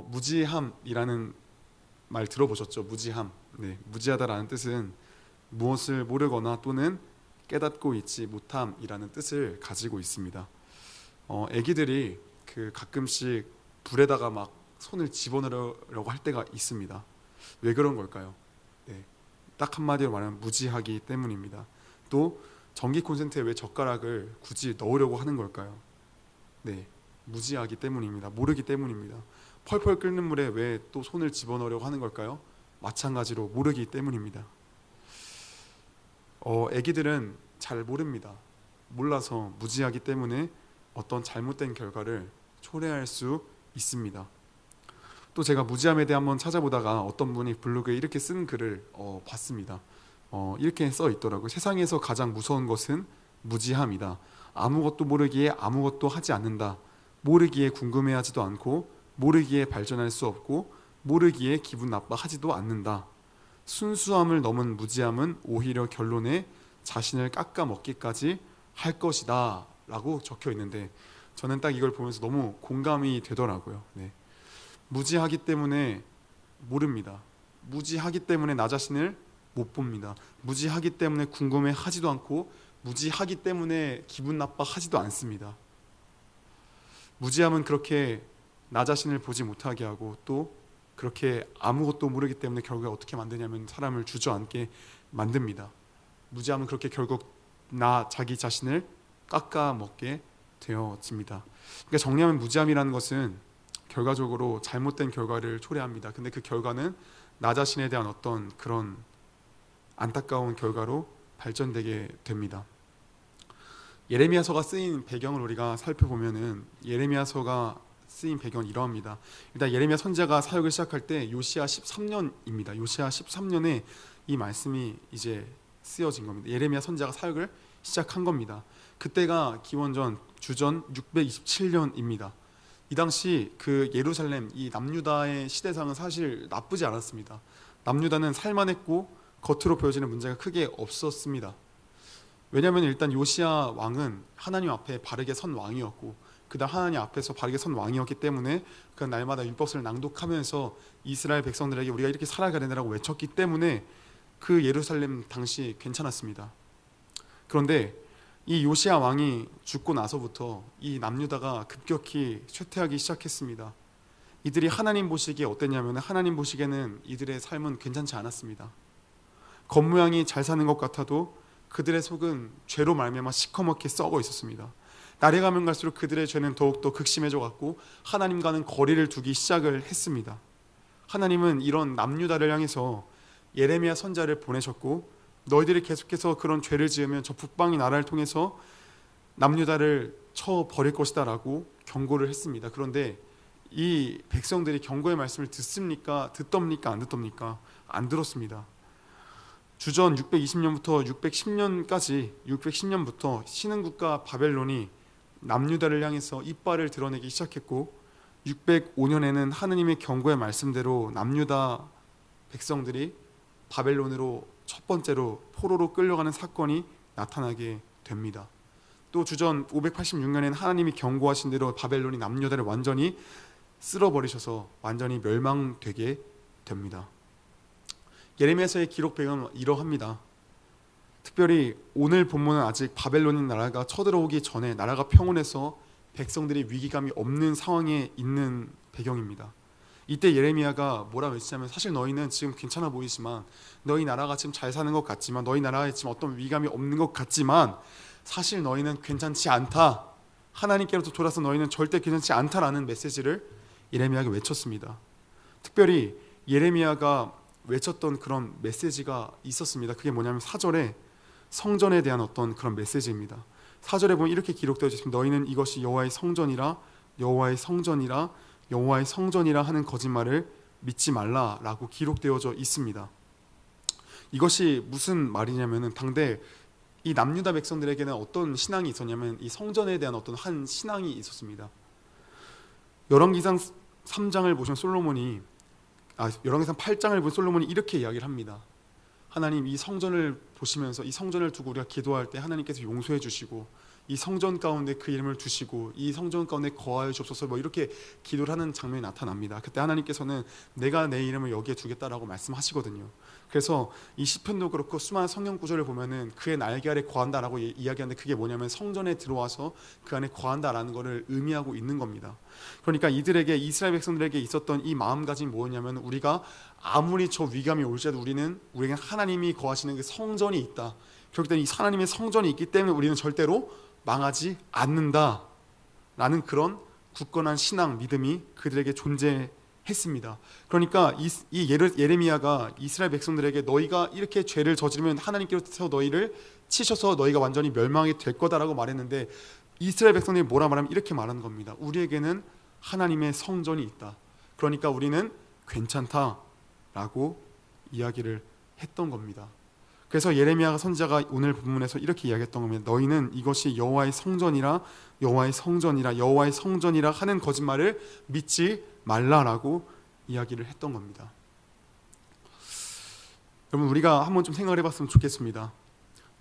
무지함이라는 말 들어보셨죠? 무지함. 네, 무지하다라는 뜻은 무엇을 모르거나 또는 깨닫고 있지 못함이라는 뜻을 가지고 있습니다. 아기들이 가끔씩 불에다가 막 손을 집어넣으려고 할 때가 있습니다. 왜 그런 걸까요? 네, 딱 한마디로 말하면 무지하기 때문입니다. 또 전기 콘센트에 왜 젓가락을 굳이 넣으려고 하는 걸까요? 네, 무지하기 때문입니다. 모르기 때문입니다. 펄펄 끓는 물에 왜 또 손을 집어넣으려고 하는 걸까요? 마찬가지로 모르기 때문입니다. 아기들은 잘 모릅니다. 몰라서 무지하기 때문에 어떤 잘못된 결과를 초래할 수 있습니다. 또 제가 무지함에 대해 한번 찾아보다가 어떤 분이 블로그에 이렇게 쓴 글을 봤습니다. 이렇게 써 있더라고요. 세상에서 가장 무서운 것은 무지함이다. 아무것도 모르기에 아무것도 하지 않는다. 모르기에 궁금해하지도 않고 모르기에 발전할 수 없고 모르기에 기분 나빠하지도 않는다. 순수함을 넘은 무지함은 오히려 결론에 자신을 깎아먹기까지 할 것이다 라고 적혀 있는데 저는 딱 이걸 보면서 너무 공감이 되더라고요. 네. 무지하기 때문에 모릅니다. 무지하기 때문에 나 자신을 못 봅니다. 무지하기 때문에 궁금해하지도 않고 무지하기 때문에 기분 나빠하지도 않습니다. 무지함은 그렇게 나 자신을 보지 못하게 하고 또 그렇게 아무것도 모르기 때문에 결국 어떻게 만드냐면 사람을 주저앉게 만듭니다. 무지함은 그렇게 결국 자기 자신을 깎아먹게 되어집니다. 그러니까 정리하면 무지함이라는 것은 결과적으로 잘못된 결과를 초래합니다. 근데 그 결과는 나 자신에 대한 어떤 그런 안타까운 결과로 발전되게 됩니다. 예레미야서가 쓰인 배경을 우리가 살펴보면은 예레미야서가 쓰인 배경은 이러합니다. 일단 예레미야 선지자가 사역을 시작할 때 요시야 13년입니다. 요시야 13년에 이 말씀이 이제 쓰여진 겁니다. 예레미야 선지자가 사역을 시작한 겁니다. 그때가 기원전 주전 627년입니다. 이 당시 그 예루살렘 이 남유다의 시대상은 사실 나쁘지 않았습니다. 남유다는 살만했고 겉으로 보여지는 문제가 크게 없었습니다. 왜냐하면 일단 요시야 왕은 하나님 앞에 바르게 선 왕이었고 그다음 하나님 앞에서 바르게 선 왕이었기 때문에 그 날마다 율법서를 낭독하면서 이스라엘 백성들에게 우리가 이렇게 살아가야 된다고 외쳤기 때문에 그 예루살렘 당시 괜찮았습니다. 그런데 이 요시야 왕이 죽고 나서부터 이 남유다가 급격히 쇠퇴하기 시작했습니다. 이들이 하나님 보시기에 어땠냐면 하나님 보시기에는 이들의 삶은 괜찮지 않았습니다. 겉모양이 잘 사는 것 같아도 그들의 속은 죄로 말미암아 시커멓게 썩어 있었습니다. 날이 가면 갈수록 그들의 죄는 더욱더 극심해져 갔고 하나님과는 거리를 두기 시작을 했습니다. 하나님은 이런 남유다를 향해서 예레미야 선지자를 보내셨고 너희들이 계속해서 그런 죄를 지으면 저 북방의 나라를 통해서 남유다를 쳐버릴 것이다 라고 경고를 했습니다. 그런데 이 백성들이 경고의 말씀을 듣답니까 안 듣답니까? 안 들었습니다. 주전 620년부터 610년부터 신흥국가 바벨론이 남유다를 향해서 이빨을 드러내기 시작했고 605년에는 하느님의 경고의 말씀대로 남유다 백성들이 바벨론으로 첫 번째로 포로로 끌려가는 사건이 나타나게 됩니다. 또 주전 586년에는 하나님이 경고하신 대로 바벨론이 남유다를 완전히 쓸어버리셔서 완전히 멸망되게 됩니다. 예레미야서의 기록 배경은 이러합니다. 특별히 오늘 본문은 아직 바벨론 나라가 쳐들어오기 전에 나라가 평온해서 백성들이 위기감이 없는 상황에 있는 배경입니다. 이때 예레미야가 뭐라 외치냐면 사실 너희는 지금 괜찮아 보이지만 너희 나라가 지금 잘 사는 것 같지만 너희 나라에 지금 어떤 위기감이 없는 것 같지만 사실 너희는 괜찮지 않다. 하나님께로부터 돌아서 너희는 절대 괜찮지 않다라는 메시지를 예레미야가 외쳤습니다. 특별히 예레미야가 외쳤던 그런 메시지가 있었습니다. 그게 뭐냐면 4절에 성전에 대한 어떤 그런 메시지입니다. 4절에 보면 이렇게 기록되어 있습니다. 너희는 이것이 여호와의 성전이라 여호와의 성전이라 여호와의 성전이라 하는 거짓말을 믿지 말라라고 기록되어져 있습니다. 이것이 무슨 말이냐면은 당대 이 남유다 백성들에게는 어떤 신앙이 있었냐면 이 성전에 대한 어떤 한 신앙이 있었습니다. 열왕기상 3장을 보시면 열왕기상 8장을 보면 솔로몬이 이렇게 이야기를 합니다. 하나님 이 성전을 보시면서 이 성전을 두고 우리가 기도할 때 하나님께서 용서해 주시고 이 성전 가운데 그 이름을 두시고 이 성전 가운데 거하여 주옵소서 뭐 이렇게 기도를 하는 장면이 나타납니다. 그때 하나님께서는 내가 내 이름을 여기에 두겠다라고 말씀하시거든요. 그래서 이 시편도 그렇고 수많은 성경 구절을 보면은 그의 날개 아래 거한다라고 이야기하는데 그게 뭐냐면 성전에 들어와서 그 안에 거한다라는 것을 의미하고 있는 겁니다. 그러니까 이들에게 이스라엘 백성들에게 있었던 이 마음가짐이 뭐냐면 우리가 아무리 저 위감이 올지라도 우리에게 하나님이 거하시는 그 성전이 있다. 그렇기 때문에 이 하나님의 성전이 있기 때문에 우리는 절대로 망하지 않는다라는 그런 굳건한 신앙 믿음이 그들에게 존재했습니다. 그러니까 이 예레미야가 이스라엘 백성들에게 너희가 이렇게 죄를 저지르면 하나님께서 너희를 치셔서 너희가 완전히 멸망이 될 거다라고 말했는데 이스라엘 백성들이 뭐라 말하면 이렇게 말하는 겁니다. 우리에게는 하나님의 성전이 있다. 그러니까 우리는 괜찮다라고 이야기를 했던 겁니다. 그래서 예레미야 선지자가 오늘 본문에서 이렇게 이야기했던 겁니다. 너희는 이것이 여호와의 성전이라 하는 거짓말을 믿지 말라라고 이야기를 했던 겁니다. 여러분 우리가 한번 좀 생각을 해봤으면 좋겠습니다.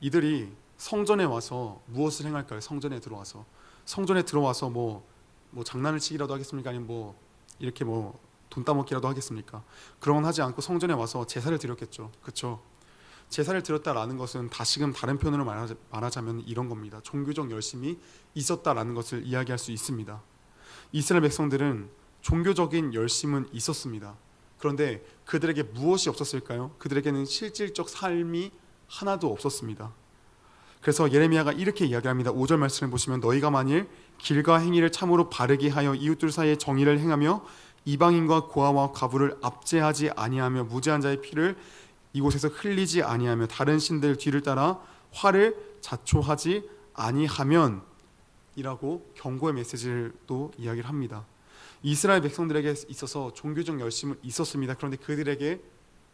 이들이 성전에 와서 무엇을 행할까요? 성전에 들어와서 뭐 장난을 치기라도 하겠습니까? 아니면 뭐 이렇게 뭐 돈 따먹기라도 하겠습니까? 그런 건 하지 않고 성전에 와서 제사를 드렸겠죠. 그렇죠? 제사를 드렸다라는 것은 다시금 다른 표현으로 말하자면 이런 겁니다. 종교적 열심이 있었다라는 것을 이야기할 수 있습니다. 이스라엘 백성들은 종교적인 열심은 있었습니다. 그런데 그들에게 무엇이 없었을까요? 그들에게는 실질적 삶이 하나도 없었습니다. 그래서 예레미야가 이렇게 이야기합니다. 5절 말씀을 보시면 너희가 만일 길과 행위를 참으로 바르게 하여 이웃들 사이에 정의를 행하며 이방인과 고아와 과부를 압제하지 아니하며 무죄한 자의 피를 이곳에서 흘리지 아니하며 다른 신들 뒤를 따라 화를 자초하지 아니하면 이라고 경고의 메시지를 또 이야기를 합니다. 이스라엘 백성들에게 있어서 종교적 열심은 있었습니다. 그런데 그들에게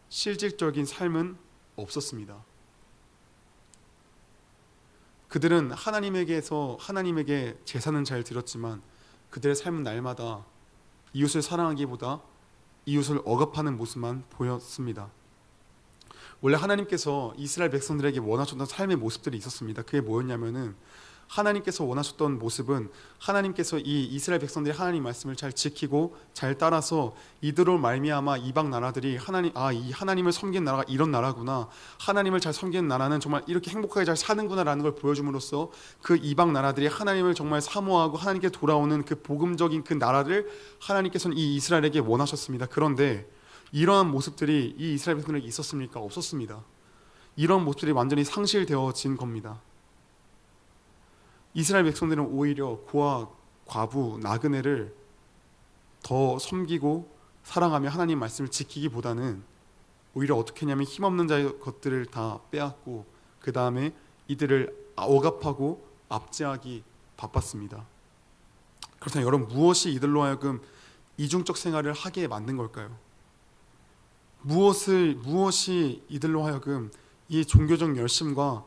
실질적인 삶은 없었습니다. 그들은 하나님에게 제사는 잘 드렸지만 그들의 삶은 날마다 이웃을 사랑하기보다 이웃을 억압하는 모습만 보였습니다. 원래 하나님께서 이스라엘 백성들에게 원하셨던 삶의 모습들이 있었습니다. 그게 뭐였냐면은 하나님께서 원하셨던 모습은 하나님께서 이 이스라엘 백성들이 하나님 말씀을 잘 지키고 잘 따라서 이들로 말미암아 이방 나라들이 이 하나님을 섬기는 나라가 이런 나라구나, 하나님을 잘 섬기는 나라는 정말 이렇게 행복하게 잘 사는구나라는 걸 보여줌으로써 그 이방 나라들이 하나님을 정말 사모하고 하나님께 돌아오는 그 복음적인 그 나라를 하나님께서는 이 이스라엘에게 원하셨습니다. 그런데 이러한 모습들이 이 이스라엘 백성들에게 있었습니까? 없었습니다. 이런 모습들이 완전히 상실되어진 겁니다. 이스라엘 백성들은 오히려 고아, 과부, 나그네를 더 섬기고 사랑하며 하나님 말씀을 지키기보다는 오히려 어떻게 했냐면 힘없는 자의 것들을 다 빼앗고 그 다음에 이들을 억압하고 압제하기 바빴습니다. 그렇다면 여러분 무엇이 이들로 하여금 이중적 생활을 하게 만든 걸까요? 무엇이 이들로 하여금 이 종교적 열심과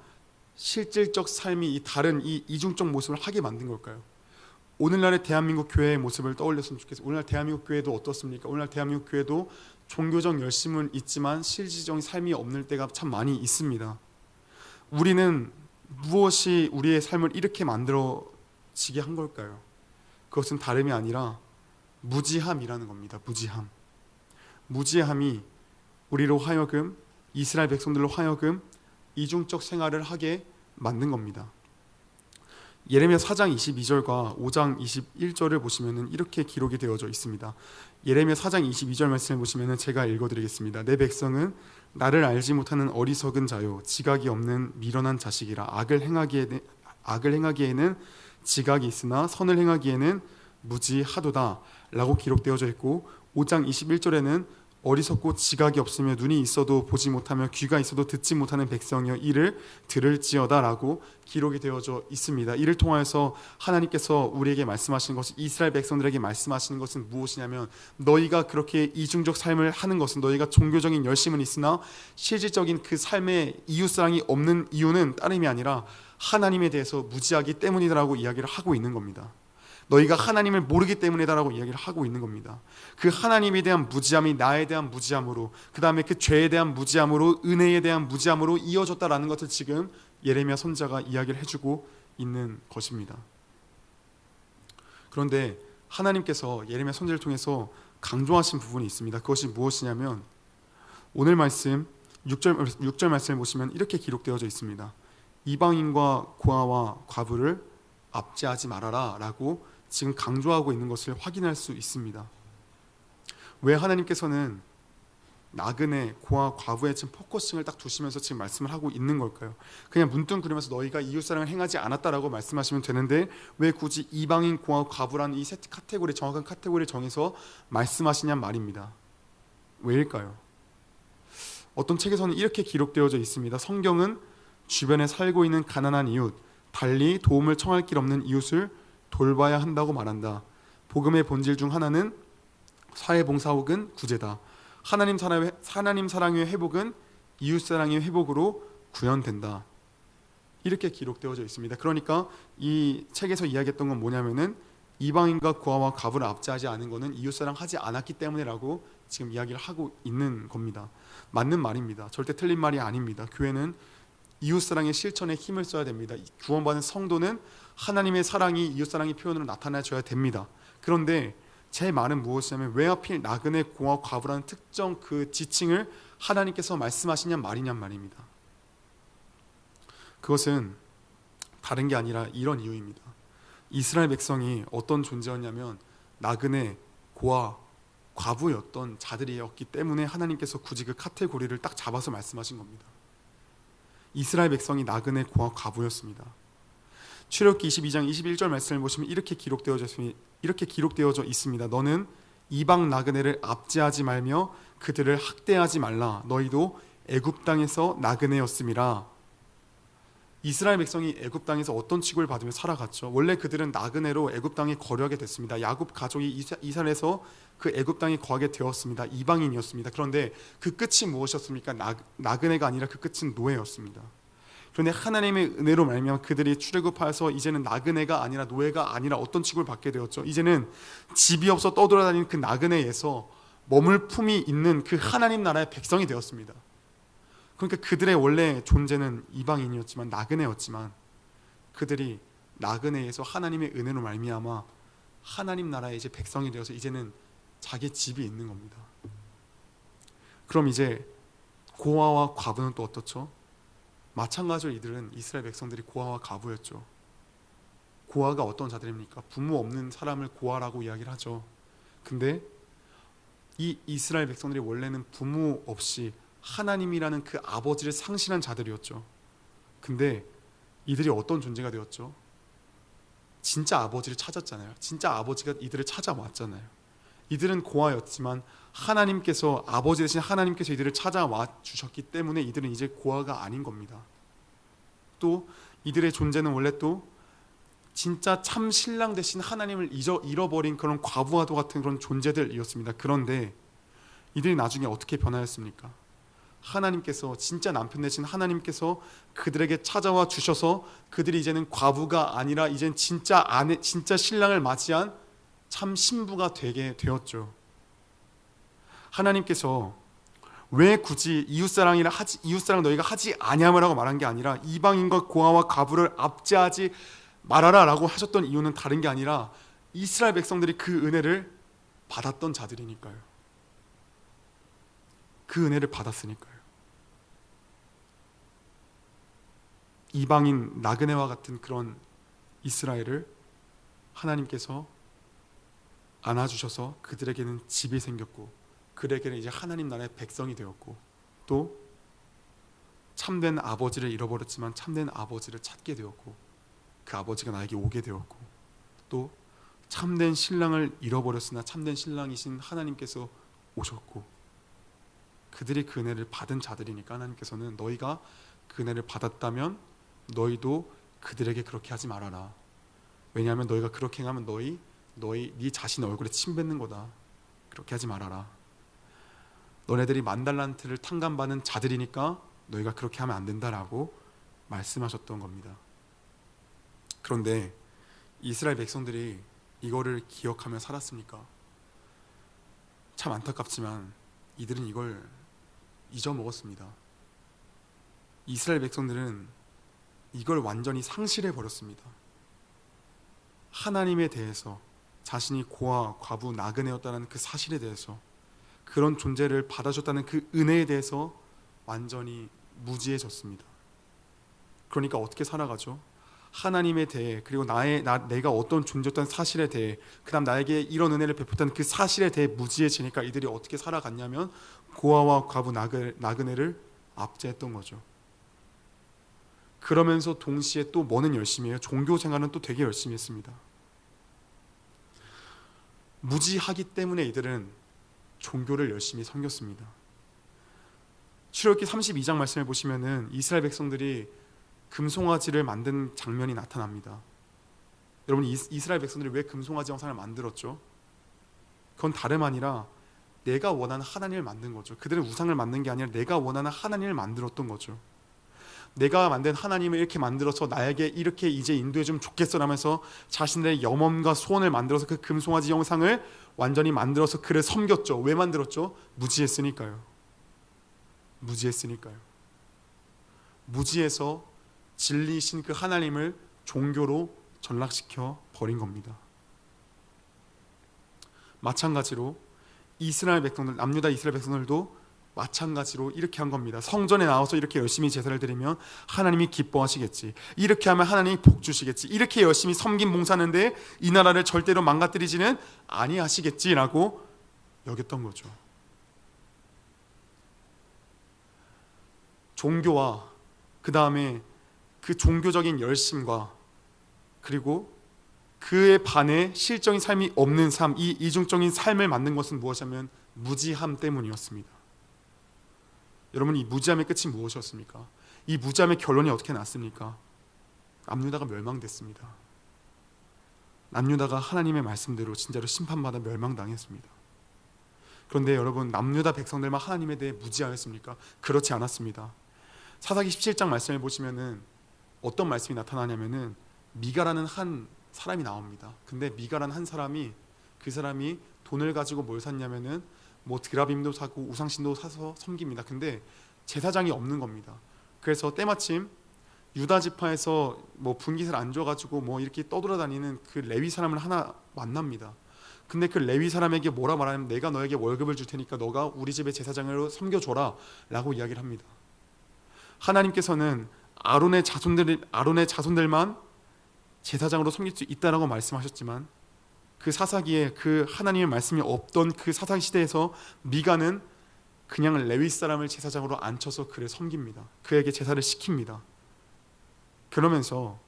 실질적 삶이 이 다른 이 이중적 모습을 하게 만든 걸까요? 오늘날의 대한민국 교회의 모습을 떠올렸으면 좋겠어요. 오늘날 대한민국 교회도 어떻습니까? 오늘날 대한민국 교회도 종교적 열심은 있지만 실질적인 삶이 없는 때가 참 많이 있습니다. 우리는 무엇이 우리의 삶을 이렇게 만들어지게 한 걸까요? 그것은 다름이 아니라 무지함이라는 겁니다. 무지함이 우리로 하여금 이스라엘 백성들로 하여금 이중적 생활을 하게 만든 겁니다. 예레미야 4장 22절과 5장 21절을 보시면 이렇게 기록이 되어져 있습니다. 예레미야 4장 22절 말씀을 보시면 제가 읽어드리겠습니다. 내 백성은 나를 알지 못하는 어리석은 자요 지각이 없는 미련한 자식이라. 악을 행하기에는 지각이 있으나 선을 행하기에는 무지하도다 라고 기록되어져 있고, 5장 21절에는 어리석고 지각이 없으며 눈이 있어도 보지 못하며 귀가 있어도 듣지 못하는 백성이여 이를 들을지어다 라고 기록이 되어져 있습니다. 이를 통하여서 하나님께서 우리에게 말씀하시는 것이, 이스라엘 백성들에게 말씀하시는 것은 무엇이냐면, 너희가 그렇게 이중적 삶을 하는 것은, 너희가 종교적인 열심은 있으나 실질적인 그 삶의 이웃사랑이 없는 이유는 다름이 아니라 하나님에 대해서 무지하기 때문이라고 이야기를 하고 있는 겁니다. 너희가 하나님을 모르기 때문이다라고 이야기를 하고 있는 겁니다. 그 하나님에 대한 무지함이 나에 대한 무지함으로, 그 다음에 그 죄에 대한 무지함으로, 은혜에 대한 무지함으로 이어졌다라는 것을 지금 예레미야 선지자가 이야기를 해주고 있는 것입니다. 그런데 하나님께서 예레미야 선지자를 통해서 강조하신 부분이 있습니다. 그것이 무엇이냐면 오늘 말씀 6절 말씀을 보시면 이렇게 기록되어져 있습니다. 이방인과 고아와 과부를 압제하지 말아라 라고 지금 강조하고 있는 것을 확인할 수 있습니다. 왜 하나님께서는 나그네, 고아, 과부에 지금 포커싱을 딱 두시면서 지금 말씀을 하고 있는 걸까요? 그냥 문둥그리면서 너희가 이웃사랑을 행하지 않았다라고 말씀하시면 되는데 왜 굳이 이방인, 고아, 과부라는 이 세 카테고리, 정확한 카테고리를 정해서 말씀하시냔 말입니다. 왜일까요? 어떤 책에서는 이렇게 기록되어져 있습니다. 성경은 주변에 살고 있는 가난한 이웃, 달리 도움을 청할 길 없는 이웃을 돌봐야 한다고 말한다. 복음의 본질 중 하나는 사회봉사 혹은 구제다. 하나님 사랑의 회복은 이웃 사랑의 회복으로 구현된다. 이렇게 기록되어져 있습니다. 그러니까 이 책에서 이야기했던 건 뭐냐면은 이방인과 고아와 과부를 압제하지 않은 것은 이웃 사랑하지 않았기 때문이라고 지금 이야기를 하고 있는 겁니다. 맞는 말입니다. 절대 틀린 말이 아닙니다. 교회는 이웃 사랑의 실천에 힘을 써야 됩니다. 구원받은 성도는 하나님의 사랑이 이웃 사랑의 표현으로 나타나줘야 됩니다. 그런데 제 말은 무엇이냐면 왜 하필 나그네, 고아, 과부라는 특정 그 지칭을 하나님께서 말씀하시냔 말입니다. 그것은 다른 게 아니라 이런 이유입니다. 이스라엘 백성이 어떤 존재였냐면 나그네, 고아, 과부였던 자들이었기 때문에 하나님께서 굳이 그 카테고리를 딱 잡아서 말씀하신 겁니다. 이스라엘 백성이 나그네, 고아, 과부였습니다. 출애굽기 22장 21절 말씀을 보시면 이렇게 기록되어져 있습니다. 너는 이방 나그네를 압제하지 말며 그들을 학대하지 말라. 너희도 애굽 땅에서 나그네였음이라. 이스라엘 백성이 애굽 땅에서 어떤 취급을 받으며 살아갔죠? 원래 그들은 나그네로 애굽 땅에 거류하게 됐습니다. 야곱 가족이 이스라엘에서 그 애굽 땅에 거하게 되었습니다. 이방인이었습니다. 그런데 그 끝이 무엇이었습니까? 나그네가 아니라 그 끝은 노예였습니다. 그런데 하나님의 은혜로 말미암아 그들이 출애굽하여서 이제는 나그네가 아니라 노예가 아니라 어떤 취급을 받게 되었죠? 이제는 집이 없어 떠돌아다니는 그 나그네에서 머물 품이 있는 그 하나님 나라의 백성이 되었습니다. 그러니까 그들의 원래 존재는 이방인이었지만 나그네였지만 그들이 나그네에서 하나님의 은혜로 말미암아 하나님 나라의 이제 백성이 되어서 이제는 자기 집이 있는 겁니다. 그럼 이제 고아와 과부는 또 어떻죠? 마찬가지로 이들은 이스라엘 백성들이 고아와 과부였죠. 고아가 어떤 자들입니까? 부모 없는 사람을 고아라고 이야기를 하죠. 근데 이 이스라엘 백성들이 원래는 부모 없이 하나님이라는 그 아버지를 상실한 자들이었죠. 근데 이들이 어떤 존재가 되었죠? 진짜 아버지를 찾았잖아요. 진짜 아버지가 이들을 찾아왔잖아요. 이들은 고아였지만 하나님께서, 아버지 대신 하나님께서 이들을 찾아와 주셨기 때문에 이들은 이제 고아가 아닌 겁니다. 또 이들의 존재는 원래 또 진짜 참 신랑 대신 하나님을 잃어버린 그런 과부와도 같은 그런 존재들이었습니다. 그런데 이들이 나중에 어떻게 변하였습니까? 하나님께서, 진짜 남편 대신 하나님께서 그들에게 찾아와 주셔서 그들이 이제는 과부가 아니라 이제는 진짜 아내, 진짜 신랑을 맞이한 참 신부가 되게 되었죠. 하나님께서 왜 굳이 이웃사랑 너희가 하지 아니하라고 말한 게 아니라 이방인과 고아와 과부를 압제하지 말아라 라고 하셨던 이유는 다른 게 아니라 이스라엘 백성들이 그 은혜를 받았던 자들이니까요. 그 은혜를 받았으니까요. 이방인 나그네와 같은 그런 이스라엘을 하나님께서 안아주셔서 그들에게는 집이 생겼고 그들에게는 이제 하나님 나라의 백성이 되었고 또 참된 아버지를 잃어버렸지만 참된 아버지를 찾게 되었고 그 아버지가 나에게 오게 되었고 또 참된 신랑을 잃어버렸으나 참된 신랑이신 하나님께서 오셨고 그들이 그 은혜를 받은 자들이니까 하나님께서는 너희가 그 은혜를 받았다면 너희도 그들에게 그렇게 하지 말아라. 왜냐하면 너희가 그렇게 하면 네 자신의 얼굴에 침 뱉는 거다. 그렇게 하지 말아라. 너네들이 10,000달란트를 탕감받은 자들이니까 너희가 그렇게 하면 안 된다라고 말씀하셨던 겁니다. 그런데 이스라엘 백성들이 이거를 기억하며 살았습니까? 참 안타깝지만 이들은 이걸 잊어먹었습니다. 이스라엘 백성들은 이걸 완전히 상실해 버렸습니다. 하나님에 대해서, 자신이 고아, 과부, 나그네였다는 그 사실에 대해서, 그런 존재를 받아줬다는 그 은혜에 대해서 완전히 무지해졌습니다. 그러니까 어떻게 살아가죠? 하나님에 대해, 그리고 내가 어떤 존재였다는 사실에 대해, 그 다음 나에게 이런 은혜를 베풀었다는 그 사실에 대해 무지해지니까 이들이 어떻게 살아갔냐면 고아와 과부, 나그네를 압제했던 거죠. 그러면서 동시에 또 뭐는 열심히 해요? 종교 생활은 또 되게 열심히 했습니다. 무지하기 때문에 이들은 종교를 열심히 섬겼습니다. 출애굽기 32장 말씀을 보시면은 이스라엘 백성들이 금송아지를 만든 장면이 나타납니다. 여러분, 이스라엘 백성들이 왜 금송아지 형상을 만들었죠? 그건 다름 아니라 내가 원하는 하나님을 만든 거죠. 그들은 우상을 만든 게 아니라 내가 원하는 하나님을 만들었던 거죠. 내가 만든 하나님을 이렇게 만들어서 나에게 이렇게 이제 인도해주면 좋겠어라면서 자신들의 염원과 소원을 만들어서 그 금송아지 형상을 완전히 만들어서 그를 섬겼죠. 왜 만들었죠? 무지했으니까요. 무지해서 진리이신 그 하나님을 종교로 전락시켜 버린 겁니다. 마찬가지로 이스라엘 백성들, 남유다 이스라엘 백성들도 마찬가지로 이렇게 한 겁니다. 성전에 나와서 이렇게 열심히 제사를 드리면 하나님이 기뻐하시겠지, 이렇게 하면 하나님이 복 주시겠지, 이렇게 열심히 섬긴 봉사하는데 이 나라를 절대로 망가뜨리지는 아니하시겠지라고 여겼던 거죠. 종교와 그 다음에 그 종교적인 열심과 그리고 그에 반해 실적인 삶이 없는 삶, 이 이중적인 삶을 만든 것은 무엇이냐면 무지함 때문이었습니다. 여러분, 이 무지함의 끝이 무엇이었습니까? 이 무지함의 결론이 어떻게 났습니까? 남유다가 멸망됐습니다. 남유다가 하나님의 말씀대로 진짜로 심판받아 멸망당했습니다. 그런데 여러분, 남유다 백성들만 하나님에 대해 무지하였습니까? 그렇지 않았습니다. 사사기 17장 말씀을 보시면은 어떤 말씀이 나타나냐면은 미가라는 한 사람이 나옵니다. 근데 미가라는 한 사람이, 그 사람이 돈을 가지고 뭘 샀냐면은 뭐 드라빔도 사고 우상신도 사서 섬깁니다. 근데 제사장이 없는 겁니다. 그래서 때마침 유다 지파에서 뭐 분깃을 안 줘가지고 뭐 이렇게 떠돌아다니는 그 레위 사람을 하나 만납니다. 근데 그 레위 사람에게 뭐라 말하냐면 내가 너에게 월급을 줄 테니까 너가 우리 집의 제사장으로 섬겨줘라 라고 이야기를 합니다. 하나님께서는 아론의 자손들만 제사장으로 섬길 수 있다라고 말씀하셨지만 그 사사기에 그 하나님의 말씀이 없던 그 사사기 시대에서 미가는 그냥 레위 사람을 제사장으로 앉혀서 그를 섬깁니다. 그에게 제사를 시킵니다. 그러면서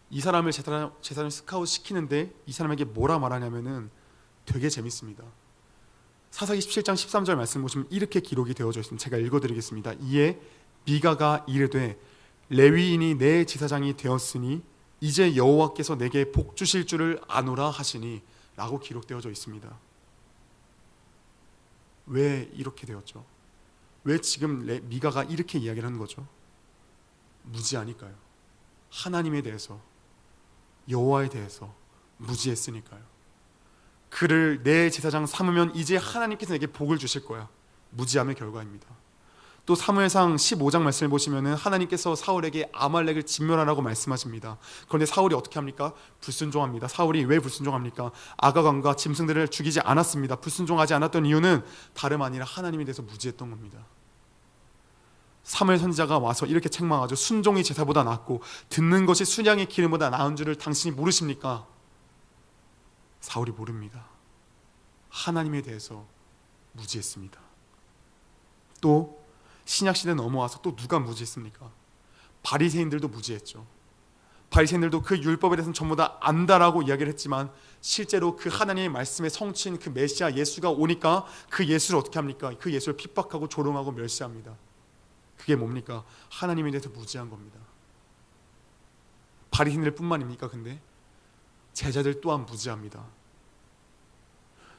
이 사람을 제사를 스카웃 시키는데 이 사람에게 뭐라 말하냐면은 되게 재밌습니다. 사사기 17장 13절 말씀 보시면 이렇게 기록이 되어져 있습니다. 제가 읽어드리겠습니다. 이에 미가가 이르되 레위인이 내 제사장이 되었으니 이제 여호와께서 내게 복 주실 줄을 아노라 하시니 라고 기록되어져 있습니다. 왜 이렇게 되었죠? 왜 지금 미가가 이렇게 이야기를 하는 거죠? 무지하니까요. 하나님에 대해서, 여호와에 대해서 무지했으니까요. 그를 내 제사장 삼으면 이제 하나님께서 내게 복을 주실 거야. 무지함의 결과입니다. 또 사무엘상 15장 말씀을 보시면은 하나님께서 사울에게 아말렉을 진멸하라고 말씀하십니다. 그런데 사울이 어떻게 합니까? 불순종합니다. 사울이 왜 불순종합니까? 아가관과 짐승들을 죽이지 않았습니다. 불순종하지 않았던 이유는 다름 아니라 하나님에 대해서 무지했던 겁니다. 사무엘 선지자가 와서 이렇게 책망하죠. 순종이 제사보다 낫고 듣는 것이 순양의 기름보다 나은 줄을 당신이 모르십니까? 사울이 모릅니다. 하나님에 대해서 무지했습니다. 또 신약시대 넘어와서 또 누가 무지했습니까? 바리새인들도 무지했죠. 바리새인들도 그 율법에 대해서는 전부 다 안다라고 이야기를 했지만 실제로 그 하나님의 말씀의 성취인 그 메시아 예수가 오니까 그 예수를 어떻게 합니까? 그 예수를 핍박하고 조롱하고 멸시합니다. 그게 뭡니까? 하나님에 대해서 무지한 겁니다. 바리새인들 뿐만입니까? 근데 제자들 또한 무지합니다.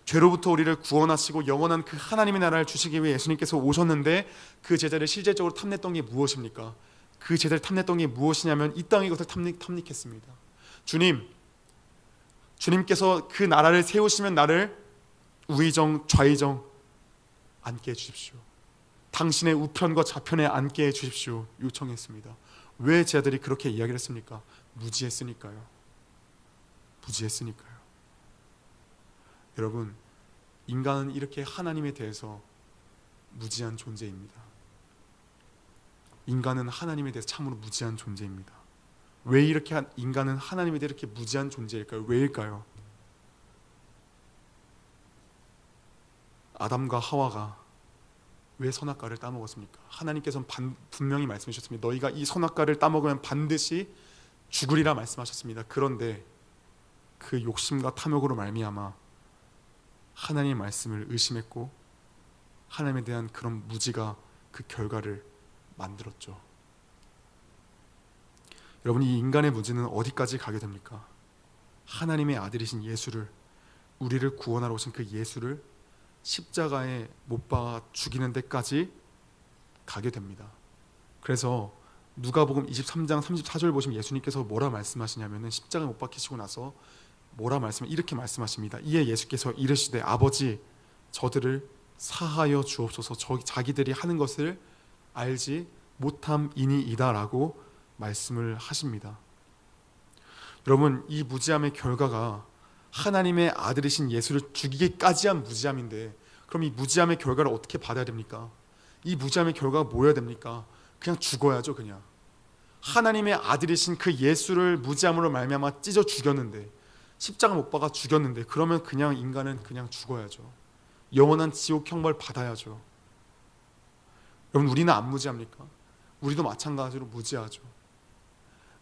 죄로부터 우리를 구원하시고 영원한 그 하나님의 나라를 주시기 위해 예수님께서 오셨는데 그 제자를 실질적으로 탐냈던 게 무엇입니까? 그 제자를 탐냈던 게 무엇이냐면 이 땅의 것을 탐닉했습니다. 주님께서 그 나라를 세우시면 나를 우의정 좌의정 앉게 해주십시오. 당신의 우편과 좌편에 앉게 해주십시오. 요청했습니다. 왜 제 아들이 그렇게 이야기를 했습니까? 무지했으니까요. 무지했으니까요. 여러분, 인간은 이렇게 하나님에 대해서 무지한 존재입니다. 인간은 하나님에 대해서 참으로 무지한 존재입니다. 왜 이렇게 인간은 하나님에 대해 이렇게 무지한 존재일까요? 왜일까요? 아담과 하와가 왜 선악과를 따먹었습니까? 하나님께서는 분명히 말씀하셨습니다. 너희가 이 선악과를 따먹으면 반드시 죽으리라 말씀하셨습니다. 그런데 그 욕심과 탐욕으로 말미암아 하나님의 말씀을 의심했고 하나님에 대한 그런 무지가 그 결과를 만들었죠. 여러분, 이 인간의 무지는 어디까지 가게 됩니까? 하나님의 아들이신 예수를, 우리를 구원하러 오신 그 예수를 십자가에 못 박아 죽이는 데까지 가게 됩니다. 그래서 누가복음 23장 34절 보시면 예수님께서 뭐라 말씀하시냐면은 십자가에 못 박히시고 나서 이렇게 말씀하십니다. 이에 예수께서 이르시되 아버지 저들을 사하여 주옵소서 자기들이 하는 것을 알지 못함이니이다라고 말씀을 하십니다. 여러분, 이 무지함의 결과가 하나님의 아들이신 예수를 죽이기까지 한 무지함인데, 그럼 이 무지함의 결과를 어떻게 받아야 됩니까? 이 무지함의 결과가 뭐여야 됩니까? 그냥 죽어야죠. 그냥 하나님의 아들이신 그 예수를 무지함으로 말미암아 찢어 죽였는데, 십자가 못 박아 죽였는데, 그러면 그냥 인간은 그냥 죽어야죠. 영원한 지옥 형벌 받아야죠. 여러분, 우리는 안 무지합니까? 우리도 마찬가지로 무지하죠.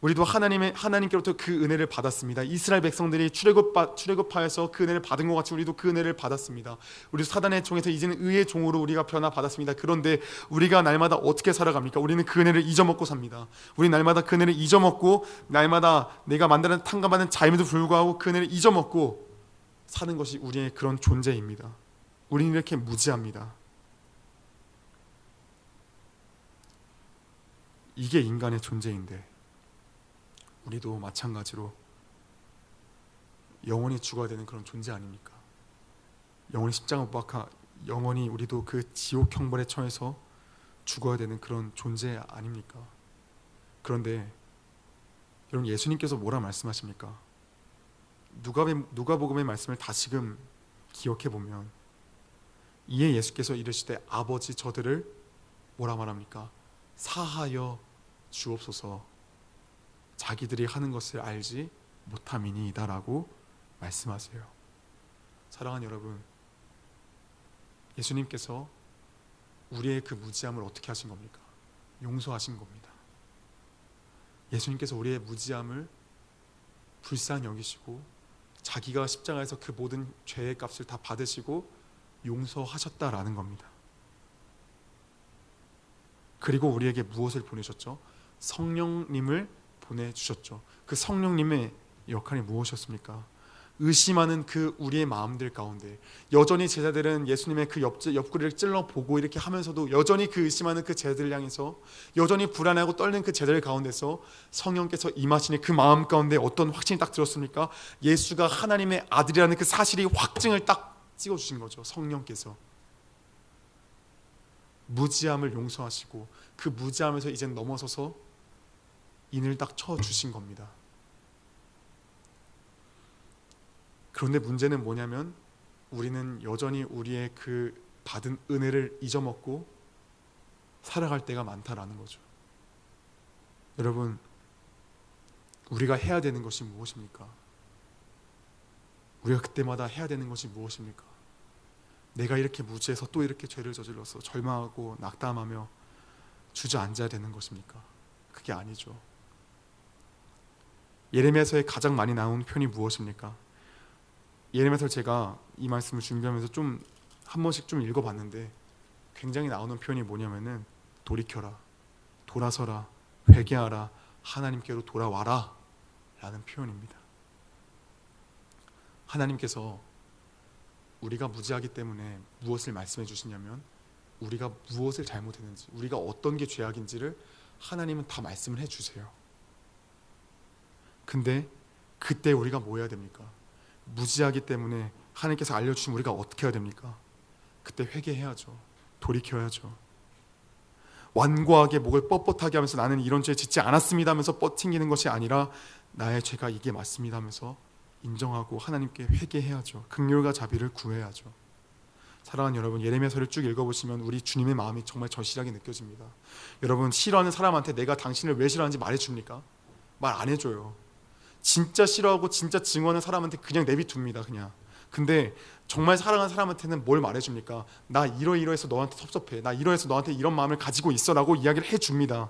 우리도 하나님께로부터 그 은혜를 받았습니다. 이스라엘 백성들이 출애굽하여서 그 은혜를 받은 것 같이 우리도 그 은혜를 받았습니다. 우리도 사단의 종에서 이제는 의의 종으로 우리가 변화받았습니다. 그런데 우리가 날마다 어떻게 살아갑니까? 우리는 그 은혜를 잊어먹고 삽니다. 우리 날마다 그 은혜를 잊어먹고, 날마다 내가 만드는 탕감받는 자임에도 불구하고 그 은혜를 잊어먹고 사는 것이 우리의 그런 존재입니다. 우리는 이렇게 무지합니다. 이게 인간의 존재인데, 우리도 마찬가지로 영원히 죽어야 되는 그런 존재 아닙니까? 영원히 십자가 못 박아 영원히 우리도 그 지옥 형벌에 처해서 죽어야 되는 그런 존재 아닙니까? 그런데 여러분, 예수님께서 뭐라 말씀하십니까? 누가복음의 말씀을 다시금 기억해 보면, 이에 예수께서 이르시되 아버지 저들을 뭐라 말합니까? 사하여 주옵소서 자기들이 하는 것을 알지 못함이니이다라고 말씀하세요. 사랑하는 여러분, 예수님께서 우리의 그 무지함을 어떻게 하신 겁니까? 용서하신 겁니다. 예수님께서 우리의 무지함을 불쌍히 여기시고 자기가 십자가에서 그 모든 죄의 값을 다 받으시고 용서하셨다라는 겁니다. 그리고 우리에게 무엇을 보내셨죠? 성령님을 보내주셨죠. 그 성령님의 역할이 무엇이었습니까? 의심하는 그 우리의 마음들 가운데 여전히 제자들은 예수님의 그 옆구리를 찔러보고 이렇게 하면서도 여전히 그 의심하는 그 제자들을 향해서, 여전히 불안하고 떨는 그 제자들 가운데서 성령께서 임하시니 그 마음 가운데 어떤 확신이 딱 들었습니까? 예수가 하나님의 아들이라는 그 사실이 확증을 딱 찍어주신 거죠. 성령께서 무지함을 용서하시고 그 무지함에서 이제 넘어서서 인을 딱 쳐주신 겁니다. 그런데 문제는 뭐냐면, 우리는 여전히 우리의 그 받은 은혜를 잊어먹고 살아갈 때가 많다라는 거죠. 여러분, 우리가 해야 되는 것이 무엇입니까? 우리가 그때마다 해야 되는 것이 무엇입니까? 내가 이렇게 무지해서 또 이렇게 죄를 저질러서 절망하고 낙담하며 주저앉아야 되는 것입니까? 그게 아니죠. 예레미야서에 가장 많이 나온 표현이 무엇입니까? 예레미야서를 제가 이 말씀을 준비하면서 좀 한 번씩 좀 읽어봤는데, 굉장히 나오는 표현이 뭐냐면은 돌이켜라, 돌아서라, 회개하라, 하나님께로 돌아와라 라는 표현입니다. 하나님께서 우리가 무지하기 때문에 무엇을 말씀해 주시냐면, 우리가 무엇을 잘못했는지, 우리가 어떤 게 죄악인지를 하나님은 다 말씀을 해주세요. 근데 그때 우리가 뭐 해야 됩니까? 무지하기 때문에 하나님께서 알려주신 우리가 어떻게 해야 됩니까? 그때 회개해야죠. 돌이켜야죠. 완고하게 목을 뻣뻣하게 하면서 나는 이런 죄 짓지 않았습니다 하면서 뻗튕기는 것이 아니라 나의 죄가 이게 맞습니다 하면서 인정하고 하나님께 회개해야죠. 긍휼과 자비를 구해야죠. 사랑하는 여러분, 예레미야서를 쭉 읽어보시면 우리 주님의 마음이 정말 절실하게 느껴집니다. 여러분, 싫어하는 사람한테 내가 당신을 왜 싫어하는지 말해줍니까? 말 안 해줘요. 진짜 싫어하고 진짜 증오하는 사람한테 그냥 내비둡니다. 그냥. 근데 정말 사랑하는 사람한테는 뭘 말해줍니까? 나 이러이러해서 너한테 섭섭해, 나 이러해서 너한테 이런 마음을 가지고 있어 라고 이야기를 해줍니다.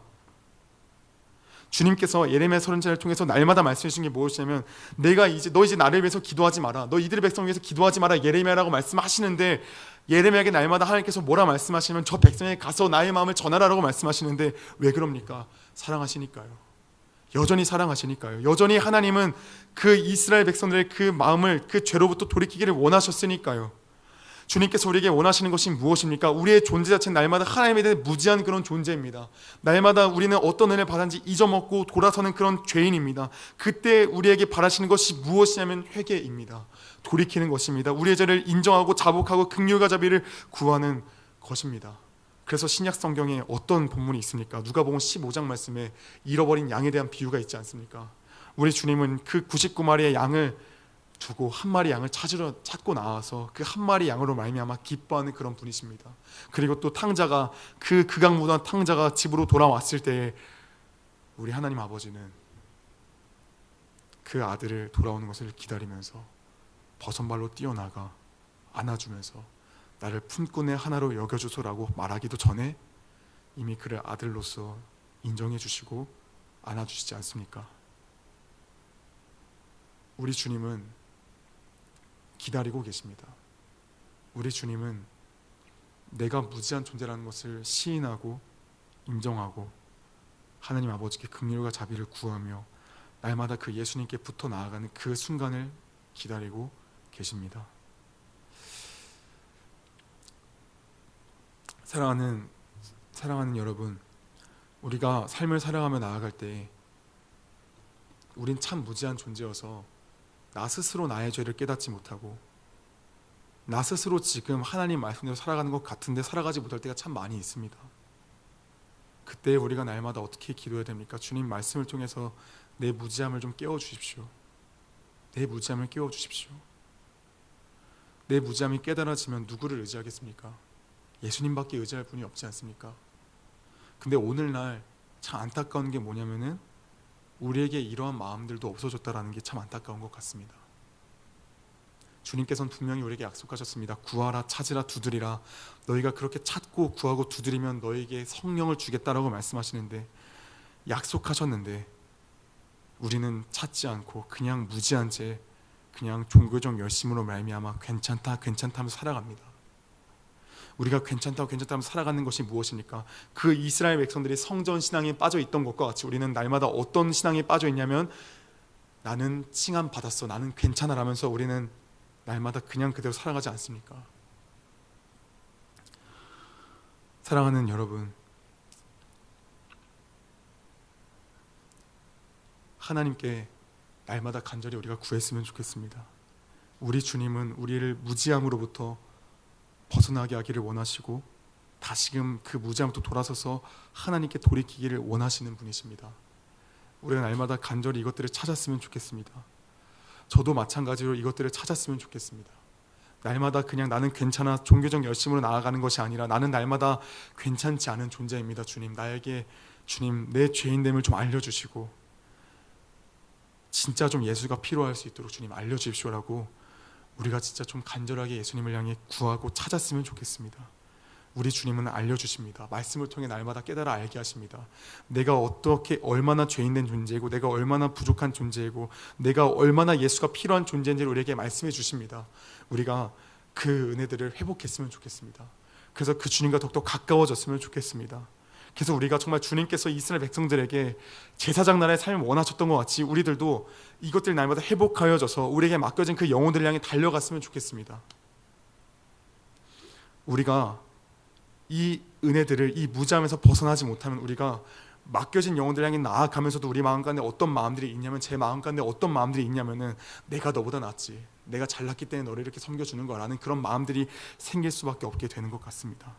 주님께서 예레미야 선지자를 통해서 날마다 말씀해 주신 게 무엇이냐면, 너 이제 나를 위해서 기도하지 마라, 너 이들의 백성을 위해서 기도하지 마라 예레미야라고 말씀하시는데, 예레미야에게 날마다 하나님께서 뭐라 말씀하시면 저 백성에게 가서 나의 마음을 전하라라고 말씀하시는데, 왜 그럽니까? 사랑하시니까요. 여전히 사랑하시니까요. 여전히 하나님은 그 이스라엘 백성들의 그 마음을 그 죄로부터 돌이키기를 원하셨으니까요. 주님께서 우리에게 원하시는 것이 무엇입니까? 우리의 존재 자체는 날마다 하나님에 대해 무지한 그런 존재입니다. 날마다 우리는 어떤 은혜를 받았는지 잊어먹고 돌아서는 그런 죄인입니다. 그때 우리에게 바라시는 것이 무엇이냐면 회개입니다. 돌이키는 것입니다. 우리의 죄를 인정하고 자복하고 긍휼과 자비를 구하는 것입니다. 그래서 신약 성경에 어떤 본문이 있습니까? 누가복음 15장 말씀에 잃어버린 양에 대한 비유가 있지 않습니까? 우리 주님은 그 99마리의 양을 두고 한 마리 양을 찾고 나와서 그 한 마리 양으로 말미암아 기뻐하는 그런 분이십니다. 그리고 또 탕자가 그 극악무도한 탕자가 집으로 돌아왔을 때에 우리 하나님 아버지는 그 아들을 돌아오는 것을 기다리면서 버선발로 뛰어나가 안아주면서 나를 품꾼의 하나로 여겨주소라고 말하기도 전에 이미 그를 아들로서 인정해 주시고 안아주시지 않습니까? 우리 주님은 기다리고 계십니다. 우리 주님은 내가 무지한 존재라는 것을 시인하고 인정하고 하나님 아버지께 긍휼과 자비를 구하며 날마다 그 예수님께 붙어 나아가는 그 순간을 기다리고 계십니다. 사랑하는 여러분, 우리가 삶을 살아가며 나아갈 때 우린 참 무지한 존재여서 나 스스로 나의 죄를 깨닫지 못하고 나 스스로 지금 하나님 말씀대로 살아가는 것 같은데 살아가지 못할 때가 참 많이 있습니다. 그때 우리가 날마다 어떻게 기도해야 됩니까? 주님 말씀을 통해서 내 무지함을 좀 깨워주십시오. 내 무지함을 깨워주십시오. 내 무지함이 깨달아지면 누구를 의지하겠습니까? 예수님밖에 의지할 분이 없지 않습니까? 근데 오늘날 참 안타까운 게 뭐냐면은 우리에게 이러한 마음들도 없어졌다라는 게 참 안타까운 것 같습니다. 주님께서는 분명히 우리에게 약속하셨습니다. 구하라, 찾으라, 두드리라. 너희가 그렇게 찾고 구하고 두드리면 너희에게 성령을 주겠다라고 말씀하시는데, 약속하셨는데 우리는 찾지 않고 그냥 무지한 채 그냥 종교적 열심으로 말미암아 괜찮다 하면서 살아갑니다. 우리가 괜찮다고 하면서 살아가는 것이 무엇입니까? 그 이스라엘 백성들이 성전 신앙에 빠져 있던 것과 같이 우리는 날마다 어떤 신앙에 빠져 있냐면, 나는 칭함 받았어, 나는 괜찮아 라면서 우리는 날마다 그냥 그대로 살아가지 않습니까? 사랑하는 여러분, 하나님께 날마다 간절히 우리가 구했으면 좋겠습니다. 우리 주님은 우리를 무지함으로부터 벗어나게 하기를 원하시고 다시금 그 무지함부터 돌아서서 하나님께 돌이키기를 원하시는 분이십니다. 우리가 날마다 간절히 이것들을 찾았으면 좋겠습니다. 저도 마찬가지로 이것들을 찾았으면 좋겠습니다. 날마다 그냥 나는 괜찮아 종교적 열심으로 나아가는 것이 아니라 나는 날마다 괜찮지 않은 존재입니다. 주님, 나에게 주님 내 죄인됨을 좀 알려주시고 진짜 좀 예수가 필요할 수 있도록 주님 알려주십시오라고 우리가 진짜 좀 간절하게 예수님을 향해 구하고 찾았으면 좋겠습니다. 우리 주님은 알려주십니다. 말씀을 통해 날마다 깨달아 알게 하십니다. 내가 어떻게 얼마나 죄인된 존재이고 내가 얼마나 부족한 존재이고 내가 얼마나 예수가 필요한 존재인지를 우리에게 말씀해 주십니다. 우리가 그 은혜들을 회복했으면 좋겠습니다. 그래서 그 주님과 더욱더 가까워졌으면 좋겠습니다. 그래서 우리가 정말 주님께서 이스라엘 백성들에게 제사장 나라의 삶을 원하셨던 것 같이 우리들도 이것들 날마다 회복하여져서 우리에게 맡겨진 그 영혼들을 향해 달려갔으면 좋겠습니다. 우리가 이 은혜들을 이 무지함에서 벗어나지 못하면 우리가 맡겨진 영혼들을 향해 나아가면서도 우리 마음 가운데 어떤 마음들이 있냐면, 제 마음 가운데 어떤 마음들이 있냐면은 내가 너보다 낫지, 내가 잘났기 때문에 너를 이렇게 섬겨주는 거라는 그런 마음들이 생길 수밖에 없게 되는 것 같습니다.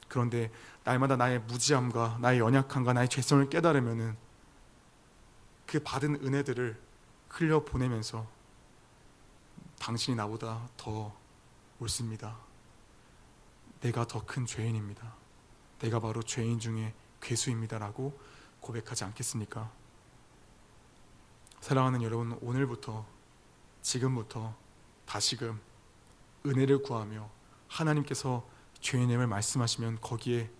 그런데 날마다 나의 무지함과 나의 연약함과 나의 죄성을 깨달으면은 그 받은 은혜들을 흘려보내면서 당신이 나보다 더 옳습니다. 내가 더 큰 죄인입니다. 내가 바로 죄인 중에 괴수입니다라고 고백하지 않겠습니까? 사랑하는 여러분, 오늘부터 지금부터 다시금 은혜를 구하며 하나님께서 죄인임을 말씀하시면 거기에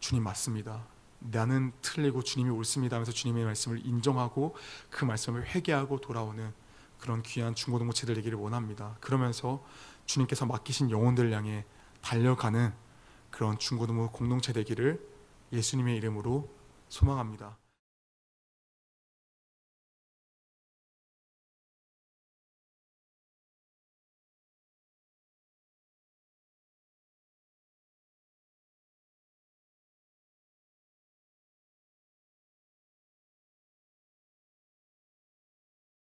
주님 맞습니다, 나는 틀리고 주님이 옳습니다 하면서 주님의 말씀을 인정하고 그 말씀을 회개하고 돌아오는 그런 귀한 중고등부체들 되기를 원합니다. 그러면서 주님께서 맡기신 영혼들 향해 달려가는 그런 중고등부 공동체 되기를 예수님의 이름으로 소망합니다.